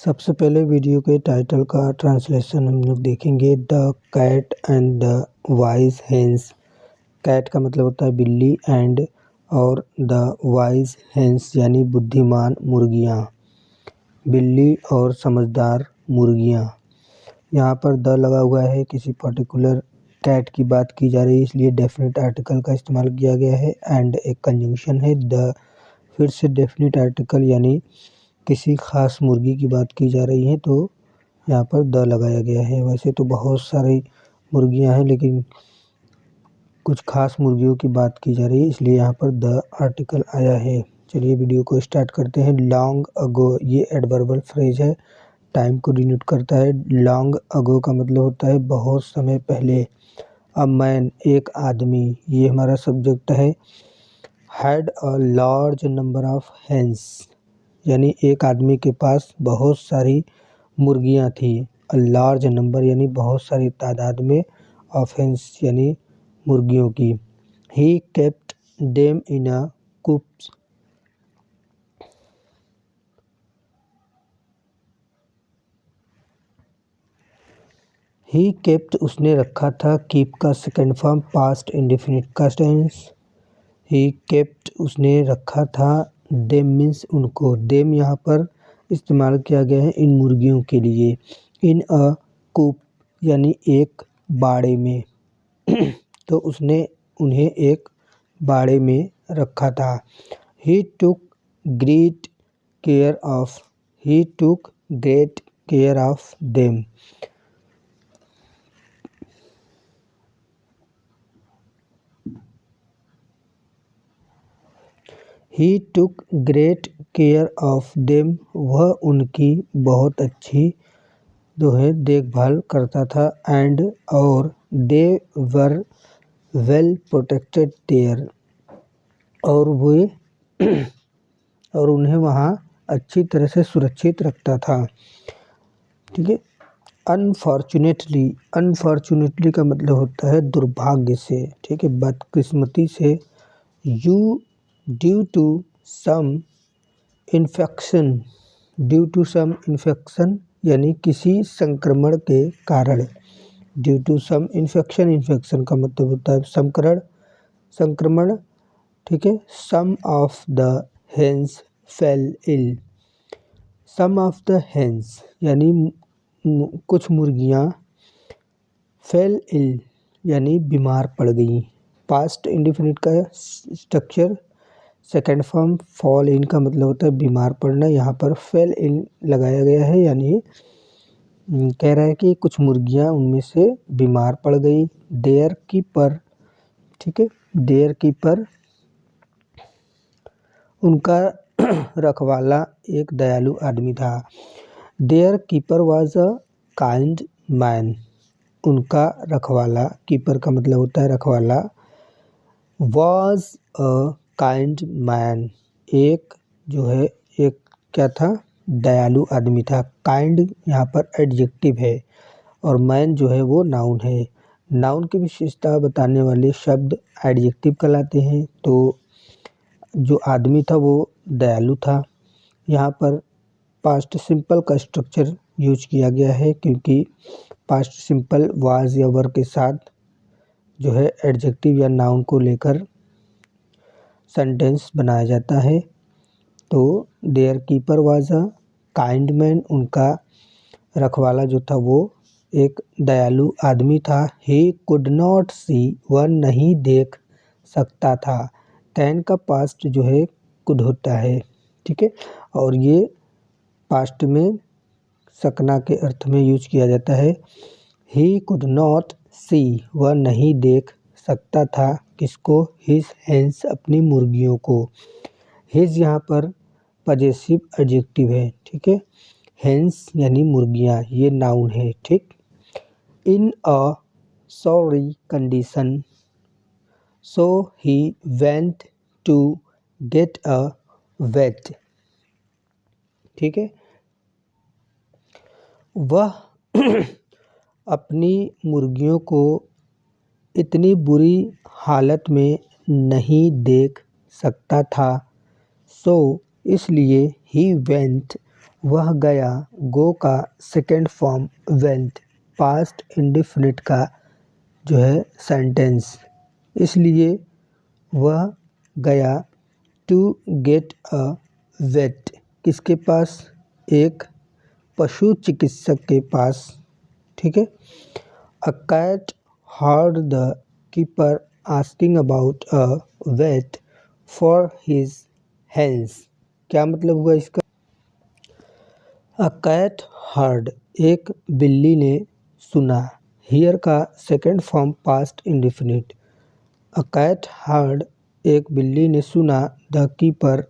सबसे पहले वीडियो के टाइटल का ट्रांसलेशन हम लोग देखेंगे। The cat and the wise hens. Cat का मतलब होता है बिल्ली एंड और द वाइज हेंस यानी बुद्धिमान मुर्गियाँ, बिल्ली और समझदार मुर्गियाँ। यहाँ पर द लगा हुआ है, किसी पर्टिकुलर कैट की बात की जा रही है इसलिए डेफिनेट आर्टिकल का इस्तेमाल किया गया है। एंड एक कंजंक्शन है द, फिर से डेफिनेट आर्टिकल यानी किसी ख़ास मुर्गी की बात की जा रही है तो यहाँ पर द लगाया गया है। वैसे तो बहुत सारी मुर्गियाँ हैं लेकिन कुछ ख़ास मुर्गियों की बात की जा रही है इसलिए यहाँ पर द आर्टिकल आया है। चलिए वीडियो को स्टार्ट करते हैं। लॉन्ग अगो ये एडवर्बल फ्रेज है, टाइम को डिनोट करता है। लॉन्ग अगो का मतलब होता है बहुत समय पहले। अ मैन एक आदमी, ये हमारा सब्जेक्ट है। Had a large number of hence यानी एक आदमी के पास बहुत सारी मुर्गियाँ थी। अ लार्ज नंबर यानी बहुत सारी तादाद में, ऑफ हेंस यानी मुर्गियों की। He kept them in a coops. He kept उसने रखा था। कीप का सेकंड फॉर्म पास्ट इंडेफिनिट का टेंस। ही केप्ट उसने रखा था। देम मीन्स उनको। देम यहाँ पर इस्तेमाल किया गया है इन मुर्गियों के लिए। इन अ कूप यानी एक बाड़े में तो उसने उन्हें एक बाड़े में रखा था। He took great care of, he took great care of them. He took great care of them, वह उनकी बहुत अच्छी जो है देखभाल करता था। एंड और दे वर वेल प्रोटेक्टेड देयर, और वे और उन्हें वहाँ अच्छी तरह से सुरक्षित रखता था। ठीक है। अनफॉर्चुनेटली, अनफॉर्चुनेटली का मतलब होता है दुर्भाग्य से, ठीक है, बदकिस्मती से। You due to some infection, due to some infection यानी किसी संक्रमण के कारण। Due to some infection, infection का मतलब होता है संक्रमण। ठीक है। Some of the hens fell ill. Some of the hens यानी कुछ मुर्गियाँ, फेल इल यानी बीमार पड़ गई। पास्ट इंडेफिनिट का structure second form fall ill का मतलब होता है बीमार पड़ना। यहाँ पर फेल इन लगाया गया है यानी कह रहा है कि कुछ मुर्गियाँ उनमें से बीमार पड़ गई। देयर कीपर, ठीक है, देयर कीपर उनका रखवाला एक दयालु आदमी था। Their keeper was a kind man, उनका रखवाला, कीपर का मतलब होता है रखवाला। वाज अ काइंड मैन, एक जो है एक क्या था, दयालु आदमी था। काइंड यहाँ पर एडजेक्टिव है और मैन जो है वो नाउन है। नाउन की विशेषता बताने वाले शब्द एडजेक्टिव कहलाते हैं। तो जो आदमी था वो दयालु था। यहाँ पर पास्ट सिंपल का स्ट्रक्चर यूज किया गया है क्योंकि पास्ट सिंपल वाज या वर के साथ जो है एडजेक्टिव या नाउन को लेकर सेंटेंस बनाया जाता है। तो their keeper was a kind man, उनका रखवाला जो था वो एक दयालु आदमी था। ही कुड नॉट सी, वह नहीं देख सकता था। कैन का पास्ट जो है कुड होता है, ठीक है, और ये पास्ट में सकना के अर्थ में यूज किया जाता है। ही कुड नॉट सी, वह नहीं देख सकता था किसको, हिज हेंस अपनी मुर्गियों को। हिज यहाँ पर पजेसिव एडजेक्टिव है, ठीक है। हेंस यानी मुर्गियाँ, ये नाउन है, ठीक। In a sorry condition, so he went to get a vet, ठीक है। वह अपनी मुर्गियों को इतनी बुरी हालत में नहीं देख सकता था। सो इसलिए ही वेंट, वह गया, गो का second form went, past indefinite का जो है सेंटेंस, इसलिए वह गया टू गेट अ वेट, किसके पास, एक पशु चिकित्सक के पास, ठीक है। A cat heard the keeper asking about a vet for his hens, क्या मतलब हुआ इसका। अ कैट हर्ड, एक बिल्ली ने सुना, हियर का second form past indefinite. A cat heard, एक बिल्ली ने सुना, द कीपर,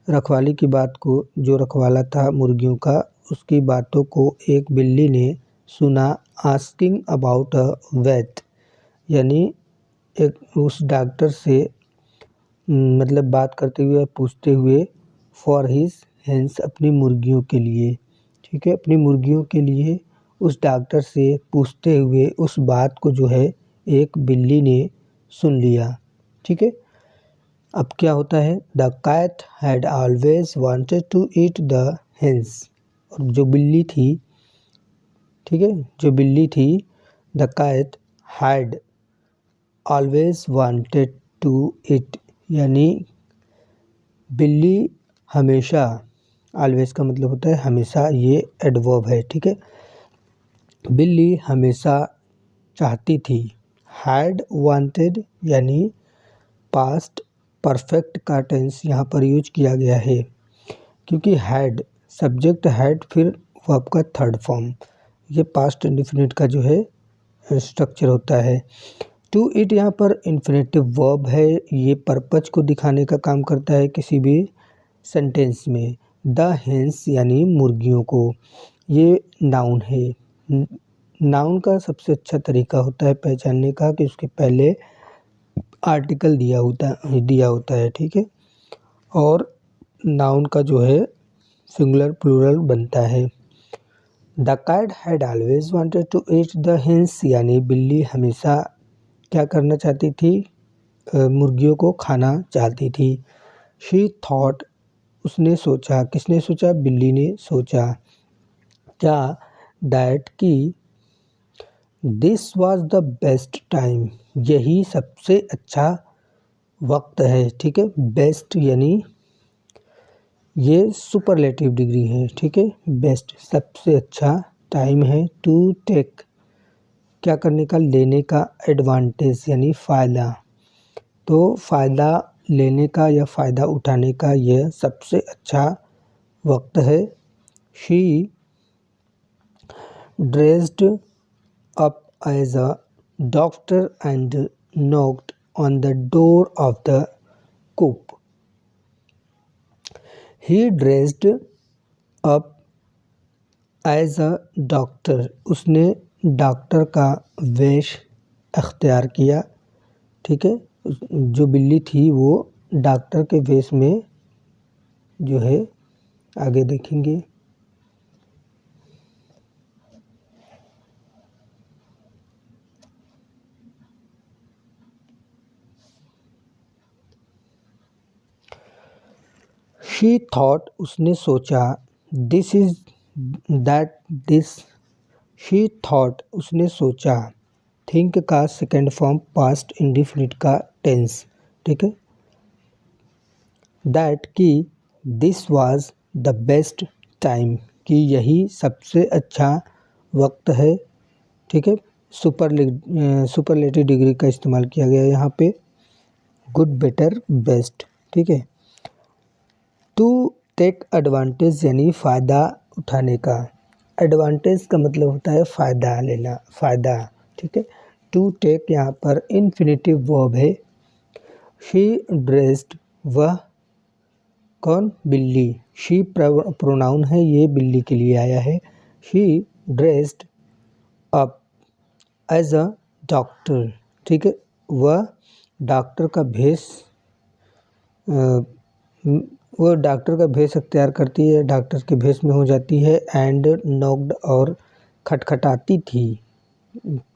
रखवाली की बात को, जो रखवाला था मुर्गियों का, उसकी बातों को एक बिल्ली ने सुना, आस्किंग अबाउट अ वेट, यानी एक उस डॉक्टर से मतलब बात करते हुए, पूछते हुए, फॉर हिज हेंस, अपनी मुर्गियों के लिए, ठीक है, अपनी मुर्गियों के लिए उस डॉक्टर से पूछते हुए उस बात को जो है एक बिल्ली ने सुन लिया, ठीक है। अब क्या होता है, the cat had always wanted to eat the hens, और जो बिल्ली थी, ठीक है, जो बिल्ली थी, the cat had always wanted to eat, यानी बिल्ली हमेशा, ऑलवेज का मतलब होता है हमेशा, ये एडवर्ब है, ठीक है। बिल्ली हमेशा चाहती थी, हैड वांटेड यानी पास्ट परफेक्ट का टेंस यहाँ पर यूज किया गया है, क्योंकि हैड सब्जेक्ट हैड फिर वर्ब का थर्ड फॉर्म, ये पास्ट इंडिफिनिट का जो है स्ट्रक्चर होता है। टू इट यहाँ पर इन्फिनेटिव वर्ब है, ये पर्पज को दिखाने का काम करता है किसी भी सेंटेंस में। द हेंस यानी मुर्गियों को, ये नाउन है। नाउन का सबसे अच्छा तरीका होता है पहचानने का कि उसके पहले आर्टिकल दिया होता है, ठीक है, और नाउन का जो है सिंगुलर प्लूरल बनता है। The cat had always wanted to eat the hens, यानी बिल्ली हमेशा क्या करना चाहती थी, मुर्गियों को खाना चाहती थी। शी थॉट, उसने सोचा, किसने सोचा, बिल्ली ने सोचा, क्या, दैट की, this was the best time, यही सबसे अच्छा वक्त है, ठीक है। बेस्ट यानी ये सुपरलेटिव डिग्री है, ठीक है, बेस्ट सबसे अच्छा, टाइम है, टू टेक क्या करने का, लेने का, एडवांटेज यानी फ़ायदा, तो फ़ायदा लेने का या फ़ायदा उठाने का यह सबसे अच्छा वक्त है। She dressed up as a doctor and knocked on the door of the coop. He dressed up as a doctor, उसने डॉक्टर का वेश अख्तियार किया, ठीक है, जो बिल्ली थी वो डॉक्टर के वेश में जो है, आगे देखेंगे। शी थॉट, उसने सोचा, this is that this, she thought उसने सोचा, थिंक का सेकेंड फॉर्म पास्ट इंडिफिनिट का टेंस, ठीक है, दैट कि, this was the best time, कि यही सबसे अच्छा वक्त है, ठीक है। सुपरलेटिव डिग्री का इस्तेमाल किया गया है यहाँ पे, गुड, बेटर, बेस्ट, ठीक है। टू टेक एडवांटेज यानी फ़ायदा उठाने का, एडवांटेज का मतलब होता है फ़ायदा लेना, फ़ायदा, ठीक है। टू टेक यहाँ पर इन्फिनेटिव वर्ब है। शी ड्रेस्ड, वह कौन, बिल्ली, शी प्रोनाउन है, ये बिल्ली के लिए आया है। She dressed up as a doctor, ठीक है, वह डॉक्टर का भेष वो डॉक्टर का भेष अख्तियार करती है, डॉक्टर के भेष में हो जाती है। एंड नॉक्ड, और खटखटाती थी,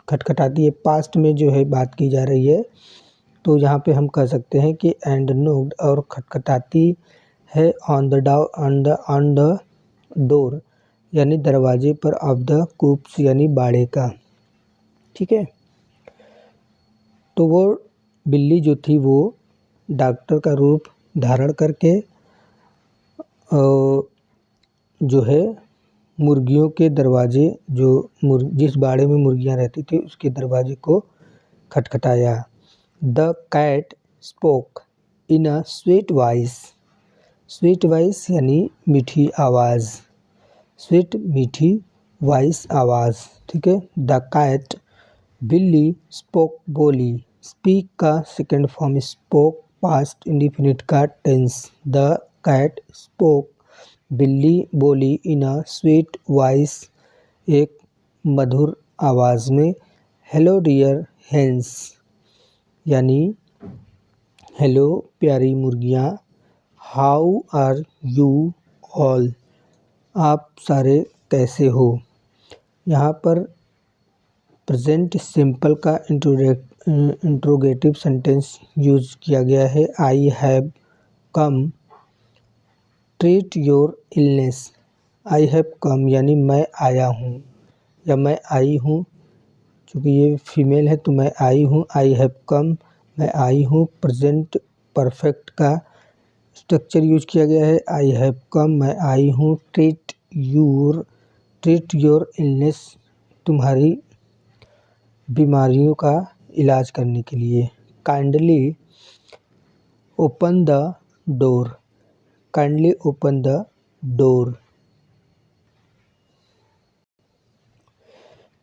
खटखटाती है, पास्ट में जो है बात की जा रही है, तो यहाँ पे हम कह सकते हैं कि एंड नॉक्ड और खटखटाती है ऑन द डोर यानी दरवाजे पर, ऑफ द कूप्स यानी बाड़े का। ठीक है, तो वो बिल्ली जो थी वो डॉक्टर का रूप धारण करके जो है मुर्गियों के दरवाजे, जिस बाड़े में मुर्गियां रहती थी उसके दरवाजे को खटखटाया। The cat spoke in a sweet voice. Sweet voice यानी मीठी आवाज़, स्वीट मीठी वॉइस आवाज़। ठीक है, द कैट बिल्ली स्पोक बोली। स्पीक का second form spoke past indefinite का टेंस। द कैट स्पोक बिल्ली बोली इन अ स्वीट वॉइस एक मधुर आवाज़ में। हेलो डियर हेंस यानी हेलो प्यारी मुर्गियाँ। हाउ आर यू ऑल, आप सारे कैसे हो। यहाँ पर प्रेजेंट सिंपल का इंट्रोगेटिव सेंटेंस यूज किया गया है। I have come treat your illness. I have come यानी मैं आया हूँ या मैं आई हूँ, चूँकि ये फीमेल है तो मैं आई हूँ। आई हैव कम मैं आई हूँ। प्रेजेंट परफेक्ट का स्ट्रक्चर यूज किया गया है। आई हैव कम मैं आई हूँ। ट्रीट योर इलनेस तुम्हारी बीमारियों का इलाज करने के लिए। Kindly open the door. Kindly open the door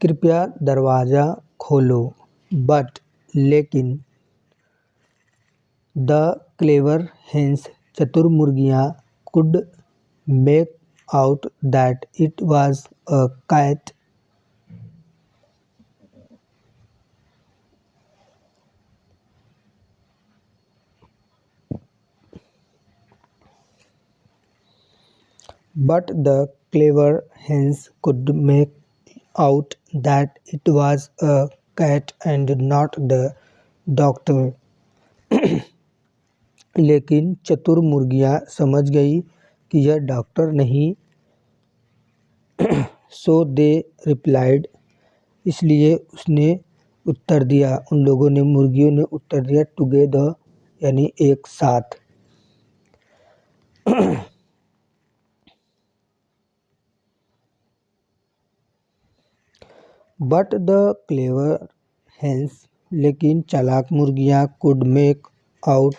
कृपया दरवाज़ा खोलो। बट लेकिन द क्लेवर हेंस चतुर मुर्गियाँ could make out that it was a cat. But the clever hens could make out that it was a cat and not the doctor. लेकिन चतुर मुर्गियाँ समझ गई कि यह डॉक्टर नहीं। सो दे रिप्लाइड इसलिए उसने उत्तर दिया, उन लोगों ने मुर्गियों ने उत्तर दिया टुगेदर यानी एक साथ। बट द क्लेवर हेंस लेकिन चालाक मुर्गियाँ could make out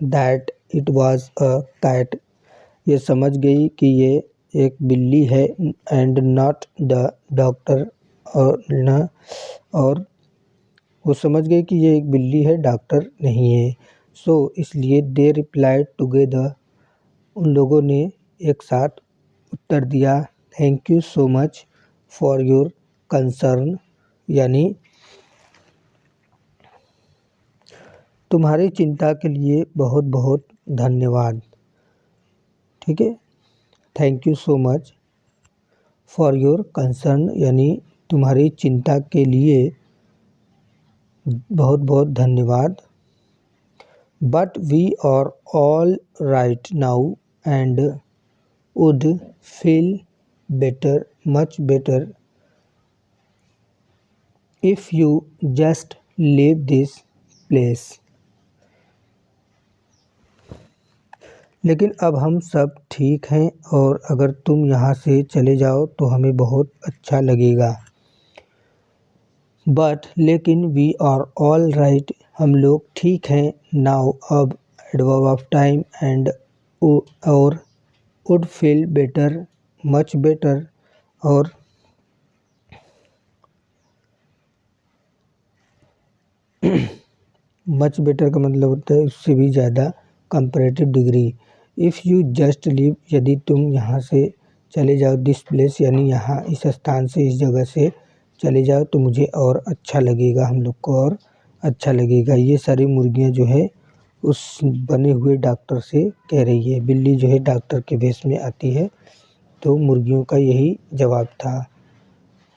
that it was a cat ये समझ गई कि ये एक बिल्ली है। एंड नॉट द डॉक्टर और वो समझ गई कि ये एक बिल्ली है, डॉक्टर नहीं है। सो इसलिए दे रिप्लाइड टुगेदर उन लोगों ने एक साथ उत्तर दिया, thank you so much for your concern यानी तुम्हारी चिंता के लिए बहुत बहुत धन्यवाद। ठीक है, thank you so much for your concern यानी तुम्हारी चिंता के लिए बहुत बहुत धन्यवाद। But we are all right now and would feel better much better if you just leave this place. लेकिन अब हम सब ठीक हैं और अगर तुम यहाँ से चले जाओ तो हमें बहुत अच्छा लगेगा। बट लेकिन वी आर ऑल राइट हम लोग ठीक हैं। नाउ अब एडवर्ब ऑफ टाइम एंड और would feel better much better और मच बेटर का मतलब होता है उससे भी ज़्यादा comparative degree. If you just leave यदि तुम यहाँ से चले जाओ, दिस प्लेस यानी यहाँ इस स्थान से इस जगह से चले जाओ तो मुझे और अच्छा लगेगा, हम लोग को और अच्छा लगेगा। ये सारी मुर्गियाँ जो है उस बने हुए डॉक्टर से कह रही है। बिल्ली जो है डॉक्टर के भेष में आती है तो मुर्गियों का यही जवाब था।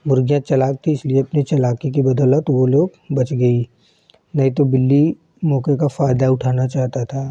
मुर्गियाँ चालाक थी इसलिए अपनी चालाकी की बदौलत वो लोग बच गई, नहीं तो बिल्ली मौके का फ़ायदा उठाना चाहता था।